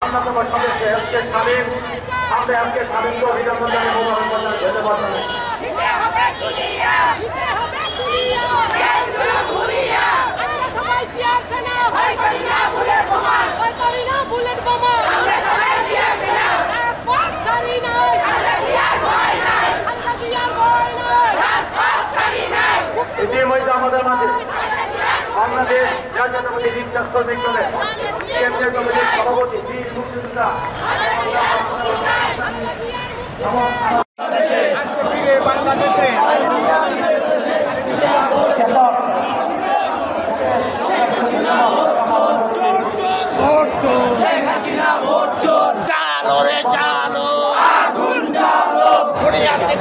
অন্যতম সদস্য হচ্ছে স্বাধীন। আমরা আজকে স্বাধীনকে অভিনন্দন জানিয়ে ধন্যবাদ জানাই। ইতিমধ্যে আমাদের মাঝে বাংলাদেশ জাতীয়তাবাদী বিপ্লব শ্রমিক দলের কেন্দ্রীয় কমিটির সভাপতি বীর মুক্তিযোদ্ধা বাংলাদেশে চালো রে চালো আগুন জ্বালো ঘুরে আসছে